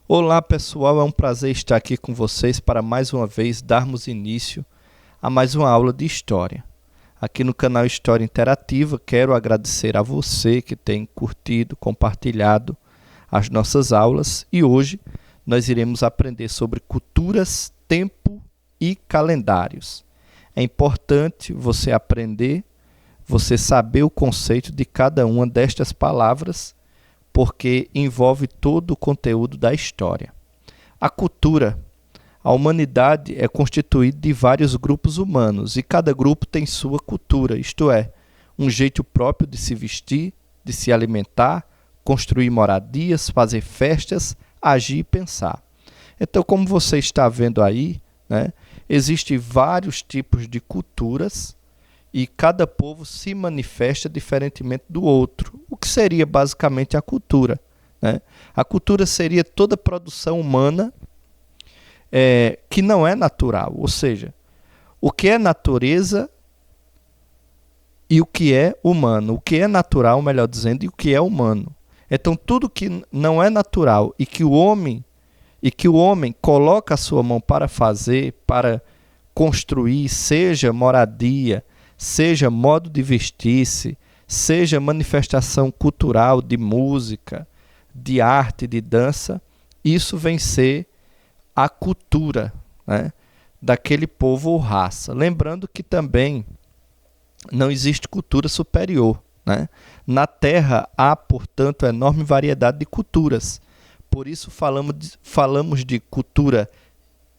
Olá pessoal, é um prazer estar aqui com vocês para mais uma vez darmos início a mais uma aula de História. Aqui no canal História Interativa, quero agradecer a você que tem curtido, compartilhado as nossas aulas e hoje nós iremos aprender sobre culturas, tempo e calendários. É importante você aprender, você saber o conceito de cada uma destas palavras, porque envolve todo o conteúdo da história. A cultura. A humanidade é constituída de vários grupos humanos e cada grupo tem sua cultura, isto é, um jeito próprio de se vestir, de se alimentar, construir moradias, fazer festas, agir e pensar. Então, como você está vendo aí, existem vários tipos de culturas e cada povo se manifesta diferentemente do outro. O que seria basicamente a cultura? A cultura seria toda produção humana que não é natural, ou seja, o que é natureza e o que é humano, o que é natural, melhor dizendo, e o que é humano. Então, tudo que não é natural e que o homem coloca a sua mão para fazer, para construir, seja moradia, seja modo de vestir-se, seja manifestação cultural de música, de arte, de dança, isso vem ser a cultura, daquele povo ou raça. Lembrando que também não existe cultura superior. Na Terra há, portanto, enorme variedade de culturas. Por isso falamos de cultura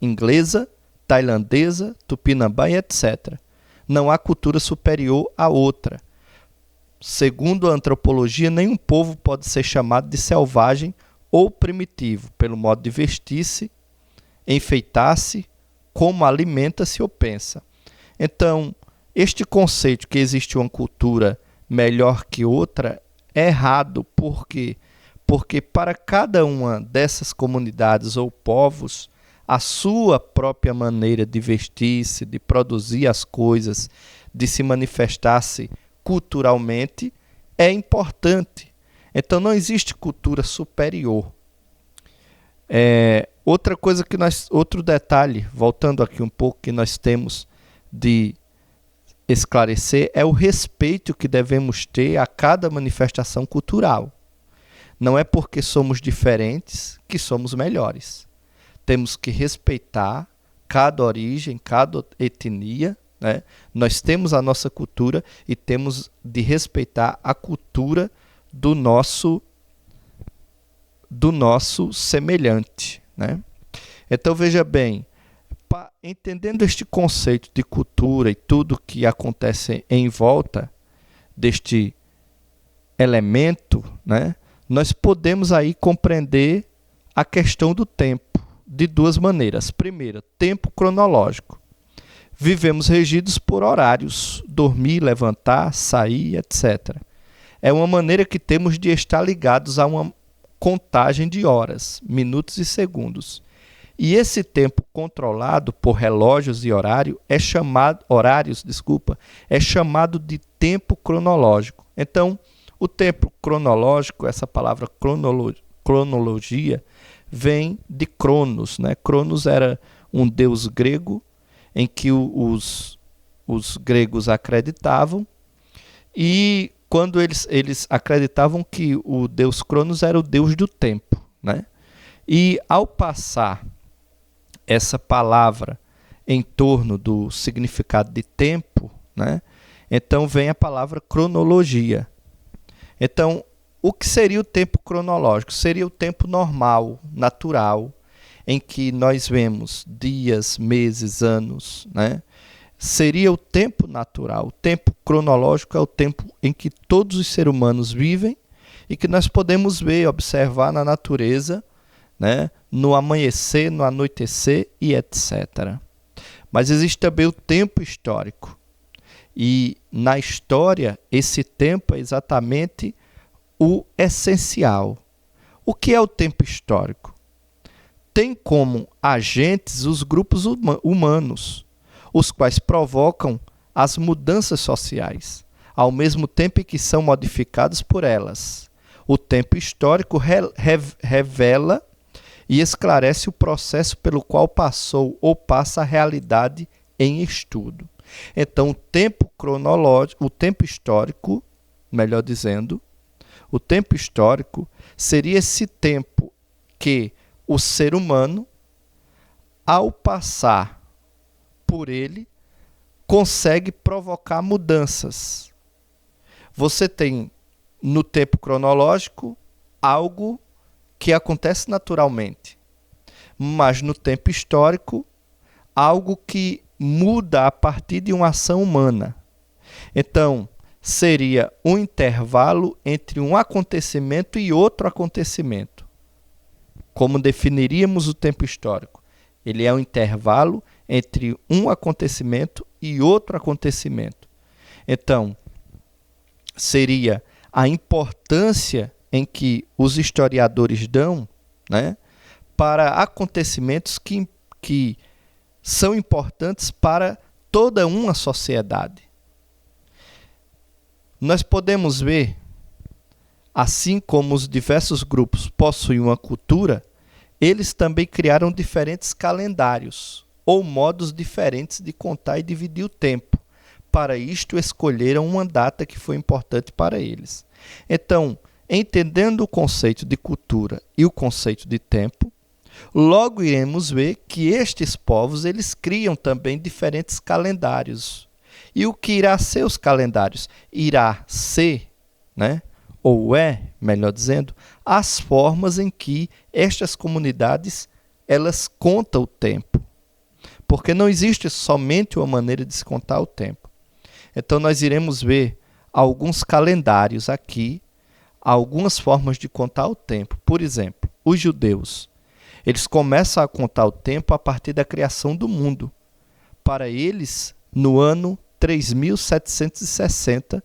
inglesa, tailandesa, tupinambá e etc. Não há cultura superior à outra. Segundo a antropologia, nenhum povo pode ser chamado de selvagem ou primitivo, pelo modo de vestir-se, enfeitar-se, como alimenta-se ou pensa. Então, este conceito que existe uma cultura melhor que outra é errado. Por quê? Porque para cada uma dessas comunidades ou povos, a sua própria maneira de vestir-se, de produzir as coisas, de se manifestar-se culturalmente é importante. Então não existe cultura superior. Outro detalhe, voltando aqui um pouco, que nós temos de esclarecer é o respeito que devemos ter a cada manifestação cultural. Não é porque somos diferentes que somos melhores. Temos que respeitar cada origem, cada etnia. Nós temos a nossa cultura e temos de respeitar a cultura do nosso semelhante. Então, veja bem, entendendo este conceito de cultura e tudo que acontece em volta deste elemento, nós podemos aí compreender a questão do tempo de duas maneiras. Primeiro, tempo cronológico. Vivemos regidos por horários, dormir, levantar, sair, etc. É uma maneira que temos de estar ligados a uma contagem de horas, minutos e segundos. E esse tempo controlado por relógios e horários é chamado de tempo cronológico. Então, o tempo cronológico, essa palavra cronologia, vem de Cronos. Cronos era um deus grego em que os gregos acreditavam, e quando eles acreditavam que o deus Cronos era o deus do tempo. E ao passar essa palavra em torno do significado de tempo, então vem a palavra cronologia. Então, o que seria o tempo cronológico? Seria o tempo normal, natural, em que nós vemos dias, meses, anos. Seria o tempo natural. O tempo cronológico é o tempo em que todos os seres humanos vivem e que nós podemos ver, observar na natureza, no amanhecer, no anoitecer e etc. Mas existe também o tempo histórico. E na história, esse tempo é exatamente o essencial. O que é o tempo histórico? Tem como agentes os grupos humanos, os quais provocam as mudanças sociais, ao mesmo tempo em que são modificados por elas. O tempo histórico revela e esclarece o processo pelo qual passou ou passa a realidade em estudo. Então, o tempo cronológico, o tempo histórico, melhor dizendo, o tempo histórico seria esse tempo que o ser humano, ao passar por ele, consegue provocar mudanças. Você tem, no tempo cronológico, algo que acontece naturalmente, mas no tempo histórico, algo que muda a partir de uma ação humana. Então, seria um intervalo entre um acontecimento e outro acontecimento. Como definiríamos o tempo histórico? Ele é um intervalo entre um acontecimento e outro acontecimento. Então, seria a importância em que os historiadores dão, né, para acontecimentos que são importantes para toda uma sociedade. Nós podemos ver, assim como os diversos grupos possuem uma cultura, eles também criaram diferentes calendários ou modos diferentes de contar e dividir o tempo. Para isto, escolheram uma data que foi importante para eles. Então, entendendo o conceito de cultura e o conceito de tempo, logo iremos ver que estes povos eles criam também diferentes calendários. E o que irá ser os calendários? Irá ser, né, ou melhor dizendo, as formas em que estas comunidades elas contam o tempo. Porque não existe somente uma maneira de se contar o tempo. Então nós iremos ver alguns calendários aqui, algumas formas de contar o tempo. Por exemplo, os judeus, eles começam a contar o tempo a partir da criação do mundo. Para eles, no ano 3760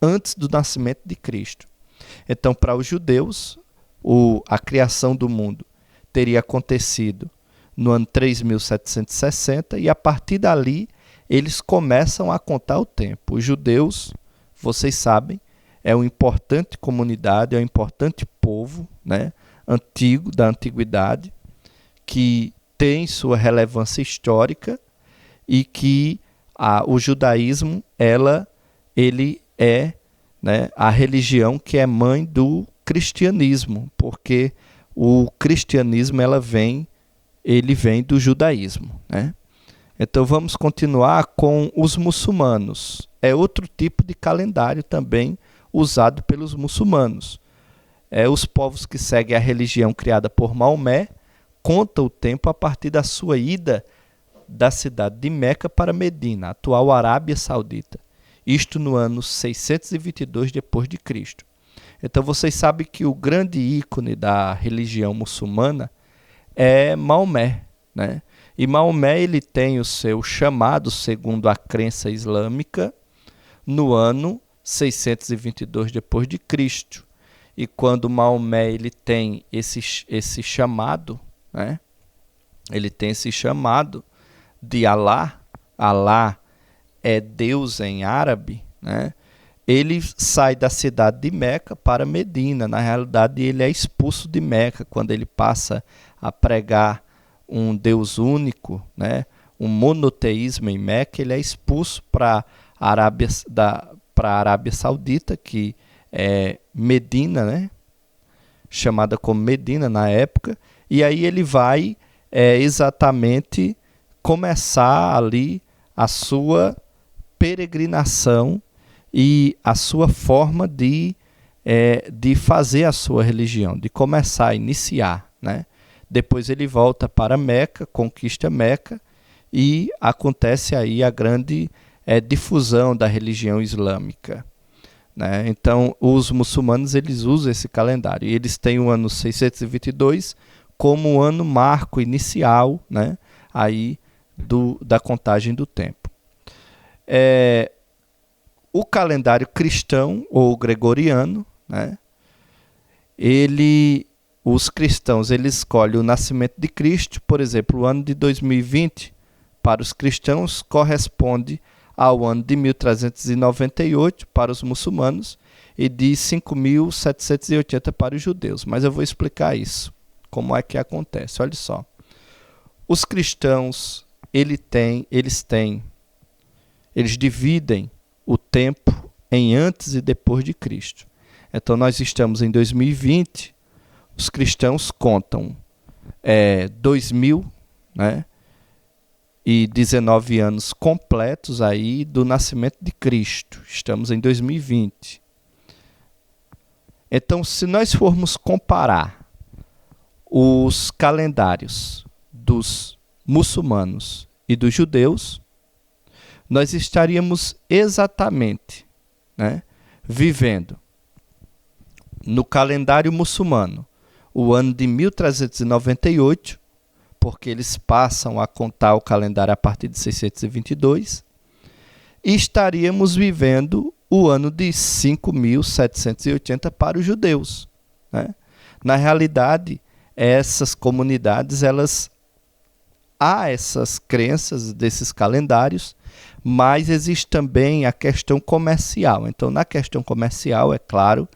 antes do nascimento de Cristo. Então, para os judeus, a criação do mundo teria acontecido no ano 3760 e a partir dali eles começam a contar o tempo. Os judeus, vocês sabem, é uma importante comunidade, é um importante povo, né, antigo, da antiguidade, que tem sua relevância histórica e que o judaísmo, ele é, né, a religião que é mãe do cristianismo, porque o cristianismo ele vem do judaísmo, né? Então vamos continuar com os muçulmanos. É outro tipo de calendário também usado pelos muçulmanos. Os povos que seguem a religião criada por Maomé contam o tempo a partir da sua ida da cidade de Meca para Medina, atual Arábia Saudita. Isto no ano 622 depois de Cristo. Então vocês sabem que o grande ícone da religião muçulmana é Maomé, né? E Maomé ele tem o seu chamado, segundo a crença islâmica, no ano 622 depois de Cristo. E quando Maomé ele tem esse chamado, né? Ele tem esse chamado de Alá, Alá é Deus em árabe, né? Ele sai da cidade de Meca para Medina. Na realidade, ele é expulso de Meca quando ele passa a pregar um Deus único, né? Um monoteísmo em Meca. Ele é expulso para a Arábia Saudita, que é Medina, né? Chamada como Medina na época. E aí ele vai exatamente começar ali a sua peregrinação e a sua forma de fazer a sua religião, de começar a iniciar, né? Depois ele volta para Meca, conquista Meca e acontece aí a grande difusão da religião islâmica, né? Então os muçulmanos eles usam esse calendário e eles têm o ano 622 como o ano marco inicial, né, aí da contagem do tempo. O calendário cristão ou gregoriano, né, os cristãos eles escolhem o nascimento de Cristo. Por exemplo, o ano de 2020 para os cristãos corresponde ao ano de 1398 para os muçulmanos e de 5.780 para os judeus. Mas eu vou explicar isso Como é que acontece? Olha só. Os cristãos, eles dividem o tempo em antes e depois de Cristo. Então, nós estamos em 2020, os cristãos contam 2000, né, e 19 anos completos aí do nascimento de Cristo. Estamos em 2020. Então, se nós formos comparar os calendários dos muçulmanos e dos judeus, nós estaríamos exatamente, né, vivendo no calendário muçulmano o ano de 1398, porque eles passam a contar o calendário a partir de 622, e estaríamos vivendo o ano de 5.780 para os judeus, né? Na realidade, essas comunidades, há essas crenças desses calendários, mas existe também a questão comercial. Então, na questão comercial, é claro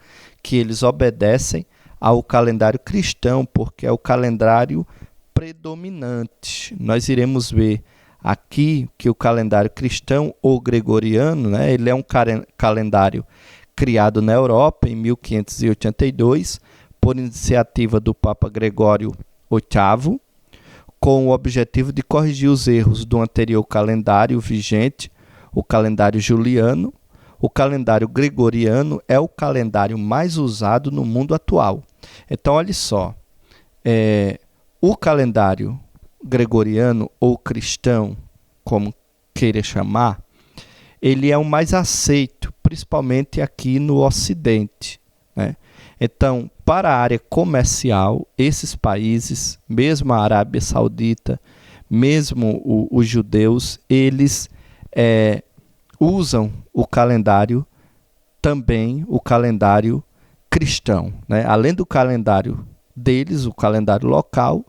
que eles obedecem ao calendário cristão, porque é o calendário predominante. Nós iremos ver aqui que o calendário cristão ou gregoriano, né, ele é um calendário criado na Europa em 1582, por iniciativa do Papa Gregório VIII, com o objetivo de corrigir os erros do anterior calendário vigente, o calendário juliano. O calendário gregoriano é o calendário mais usado no mundo atual. Então, olha só, o calendário gregoriano ou cristão, como queira chamar, ele é o mais aceito, principalmente aqui no Ocidente, né? Então, para a área comercial, esses países, mesmo a Arábia Saudita, mesmo os judeus, eles usam o calendário, também o calendário cristão, né? Além do calendário deles, o calendário local,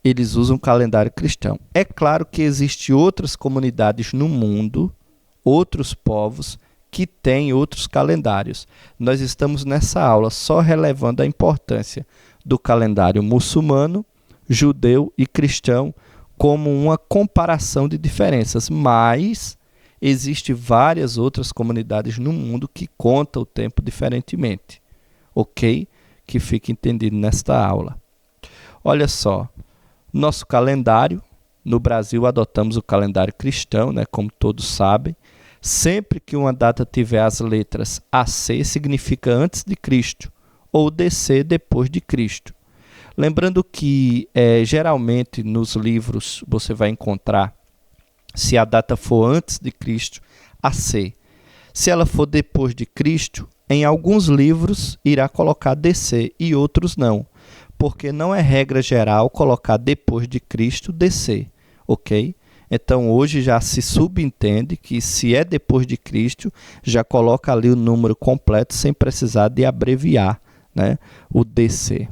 eles usam o calendário cristão. É claro que existem outras comunidades no mundo, outros povos, que têm outros calendários. Nós estamos nessa aula só relevando a importância do calendário muçulmano, judeu e cristão como uma comparação de diferenças, mas existem várias outras comunidades no mundo que contam o tempo diferentemente, ok? Que fique entendido nesta aula. Olha só, nosso calendário, no Brasil adotamos o calendário cristão, né, como todos sabem. Sempre que uma data tiver as letras AC, significa antes de Cristo, ou DC, depois de Cristo. Lembrando que, geralmente, nos livros você vai encontrar, se a data for antes de Cristo, AC. Se ela for depois de Cristo, em alguns livros irá colocar DC e outros não, porque não é regra geral colocar depois de Cristo DC, ok? Então, hoje já se subentende que se é depois de Cristo, já coloca ali o número completo sem precisar de abreviar, né, o DC.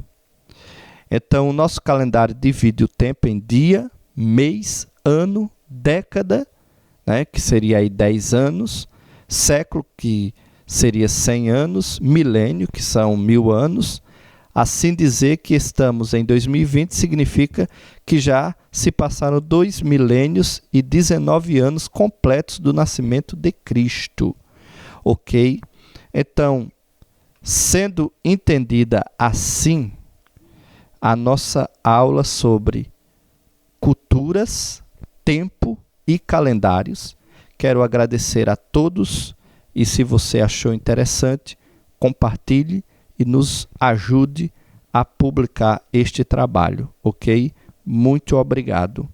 Então, o nosso calendário divide o tempo em dia, mês, ano, década, né, que seria aí 10 anos, século, que seria 100 anos, milênio, que são 1000 anos. Assim, dizer que estamos em 2020 significa que já se passaram 2 milênios e 19 anos completos do nascimento de Cristo. Ok? Então, sendo entendida assim, a nossa aula sobre culturas, tempo e calendários. Quero agradecer a todos e, se você achou interessante, compartilhe e nos ajude a publicar este trabalho, ok? Muito obrigado.